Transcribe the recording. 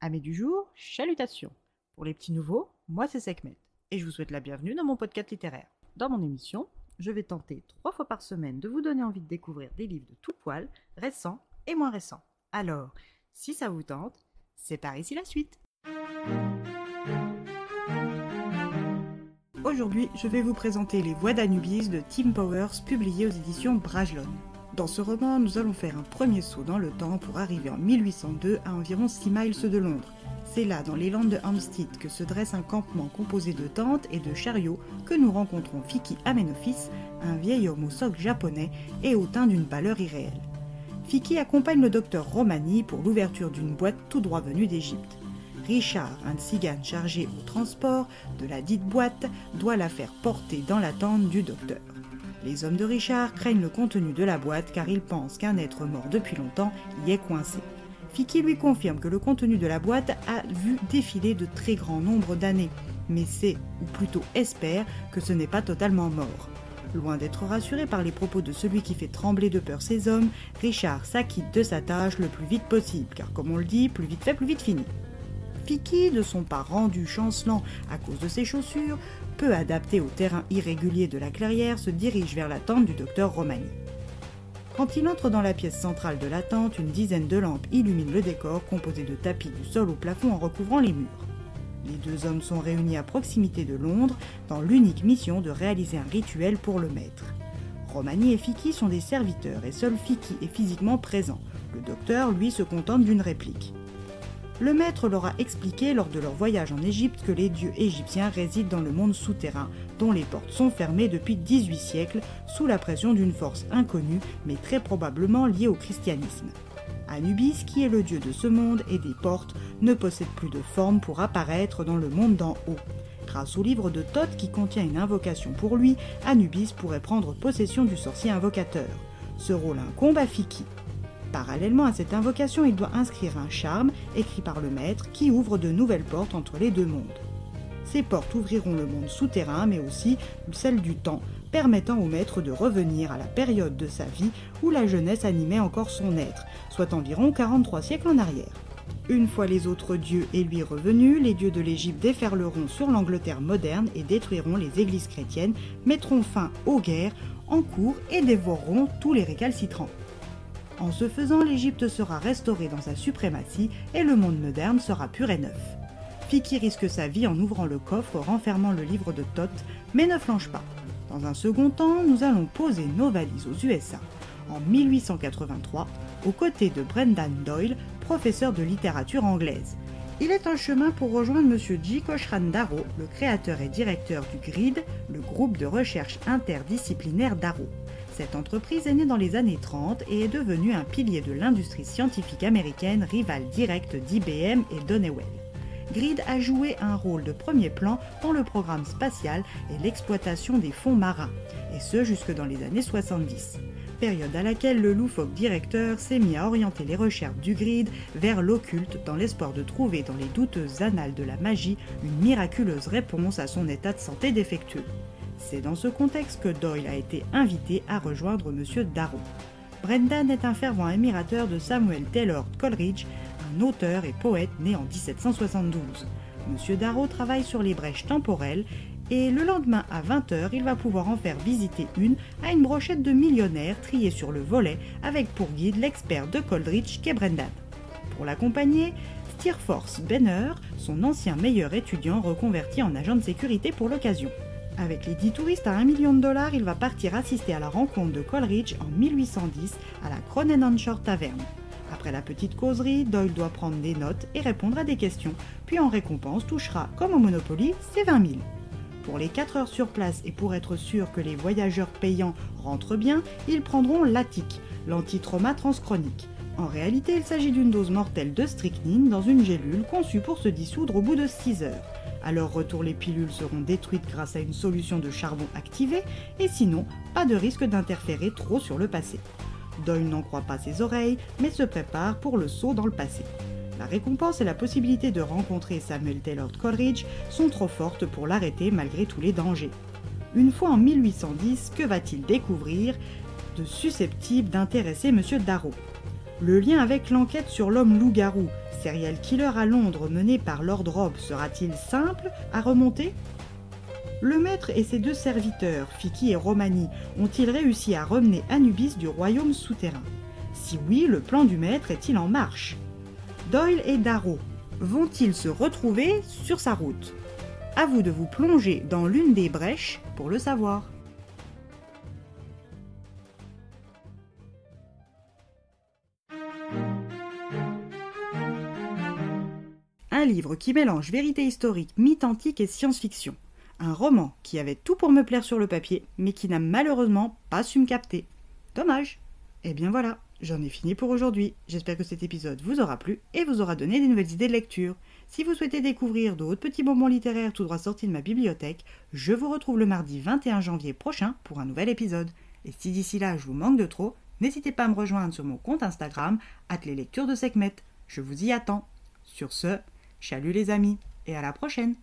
Amis du jour, chalutations. Pour les petits nouveaux, moi c'est Sekhmet, et je vous souhaite la bienvenue dans mon podcast littéraire. Dans mon émission, je vais tenter 3 fois par semaine de vous donner envie de découvrir des livres de tout poil, récents et moins récents. Alors, si ça vous tente, c'est par ici la suite. Aujourd'hui, je vais vous présenter Les Voix d'Anubis de Tim Powers, publié aux éditions Brajlon. Dans ce roman, nous allons faire un premier saut dans le temps pour arriver en 1802 à environ 6 miles de Londres. C'est là, dans les Landes de Hampstead, que se dresse un campement composé de tentes et de chariots que nous rencontrons Fiki Amenophis, un vieil homme au socle japonais et au teint d'une pâleur irréelle. Fiki accompagne le docteur Romani pour l'ouverture d'une boîte tout droit venue d'Égypte. Richard, un tzigane chargé au transport de la dite boîte, doit la faire porter dans la tente du docteur. Les hommes de Richard craignent le contenu de la boîte car ils pensent qu'un être mort depuis longtemps y est coincé. Fiki lui confirme que le contenu de la boîte a vu défiler de très grands nombres d'années, mais sait, ou plutôt espère, que ce n'est pas totalement mort. Loin d'être rassuré par les propos de celui qui fait trembler de peur ses hommes, Richard s'acquitte de sa tâche le plus vite possible, car comme on le dit, plus vite fait, plus vite fini. Fiki, de son pas rendu chancelant à cause de ses chaussures, peu adapté au terrain irrégulier de la clairière, se dirige vers la tente du docteur Romani. Quand il entre dans la pièce centrale de la tente, une dizaine de lampes illuminent le décor composé de tapis du sol au plafond en recouvrant les murs. Les deux hommes sont réunis à proximité de Londres dans l'unique mission de réaliser un rituel pour le maître. Romani et Fiki sont des serviteurs et seul Fiki est physiquement présent. Le docteur, lui, se contente d'une réplique. Le maître leur a expliqué lors de leur voyage en Égypte que les dieux égyptiens résident dans le monde souterrain, dont les portes sont fermées depuis 18 siècles, sous la pression d'une force inconnue, mais très probablement liée au christianisme. Anubis, qui est le dieu de ce monde et des portes, ne possède plus de forme pour apparaître dans le monde d'en haut. Grâce au livre de Thoth qui contient une invocation pour lui, Anubis pourrait prendre possession du sorcier invocateur. Ce rôle incombe à Fiki. Parallèlement à cette invocation, il doit inscrire un charme, écrit par le maître, qui ouvre de nouvelles portes entre les deux mondes. Ces portes ouvriront le monde souterrain, mais aussi celle du temps, permettant au maître de revenir à la période de sa vie où la jeunesse animait encore son être, soit environ 43 siècles en arrière. Une fois les autres dieux et lui revenus, les dieux de l'Égypte déferleront sur l'Angleterre moderne et détruiront les églises chrétiennes, mettront fin aux guerres en cours et dévoreront tous les récalcitrants. En ce faisant, l'Égypte sera restaurée dans sa suprématie et le monde moderne sera pur et neuf. Fiki risque sa vie en ouvrant le coffre renfermant le livre de Thoth, mais ne flanche pas. Dans un second temps, nous allons poser nos valises aux USA, en 1883, aux côtés de Brendan Doyle, professeur de littérature anglaise. Il est en chemin pour rejoindre M. J. Cochran Darrow, le créateur et directeur du GRID, le groupe de recherche interdisciplinaire Darrow. Cette entreprise est née dans les années 30 et est devenue un pilier de l'industrie scientifique américaine, rivale directe d'IBM et d'Honeywell. GRID a joué un rôle de premier plan dans le programme spatial et l'exploitation des fonds marins, et ce jusque dans les années 70. Période à laquelle le loufoque directeur s'est mis à orienter les recherches du GRID vers l'occulte dans l'espoir de trouver dans les douteuses annales de la magie une miraculeuse réponse à son état de santé défectueux. C'est dans ce contexte que Doyle a été invité à rejoindre M. Darrow. Brendan est un fervent admirateur de Samuel Taylor Coleridge, un auteur et poète né en 1772. M. Darrow travaille sur les brèches temporelles et le lendemain à 20h, il va pouvoir en faire visiter une à une brochette de millionnaires triée sur le volet avec pour guide l'expert de Coleridge qu'est Brendan. Pour l'accompagner, Steerforth Benner, son ancien meilleur étudiant reconverti en agent de sécurité pour l'occasion. Avec les 10 touristes à $1 million, il va partir assister à la rencontre de Coleridge en 1810 à la Cronen on Shore Tavern. Après la petite causerie, Doyle doit prendre des notes et répondre à des questions, puis en récompense touchera, comme au Monopoly, ses 20 000. Pour les 4 heures sur place et pour être sûr que les voyageurs payants rentrent bien, ils prendront l'Attic, l'antitrauma transchronique. En réalité, il s'agit d'une dose mortelle de strychnine dans une gélule conçue pour se dissoudre au bout de 6 heures. À leur retour, les pilules seront détruites grâce à une solution de charbon activée, et sinon, pas de risque d'interférer trop sur le passé. Doyle n'en croit pas ses oreilles, mais se prépare pour le saut dans le passé. La récompense et la possibilité de rencontrer Samuel Taylor Coleridge sont trop fortes pour l'arrêter malgré tous les dangers. Une fois en 1810, que va-t-il découvrir de susceptible d'intéresser M. Darrow ? Le lien avec l'enquête sur l'homme loup-garou, serial killer à Londres mené par Lord Robb, sera-t-il simple à remonter ? Le maître et ses 2 serviteurs, Fiki et Romani, ont-ils réussi à ramener Anubis du royaume souterrain ? Si oui, le plan du maître est-il en marche ? Doyle et Darrow vont-ils se retrouver sur sa route ? À vous de vous plonger dans l'une des brèches pour le savoir. Un livre qui mélange vérité historique, mythe antique et science-fiction. Un roman qui avait tout pour me plaire sur le papier, mais qui n'a malheureusement pas su me capter. Dommage. Et bien voilà, j'en ai fini pour aujourd'hui. J'espère que cet épisode vous aura plu et vous aura donné des nouvelles idées de lecture. Si vous souhaitez découvrir d'autres petits bonbons littéraires tout droit sortis de ma bibliothèque, je vous retrouve le mardi 21 janvier prochain pour un nouvel épisode. Et si d'ici là je vous manque de trop, n'hésitez pas à me rejoindre sur mon compte Instagram, @leslecturesdesekhmet. Je vous y attends. Sur ce, chalut les amis, et à la prochaine!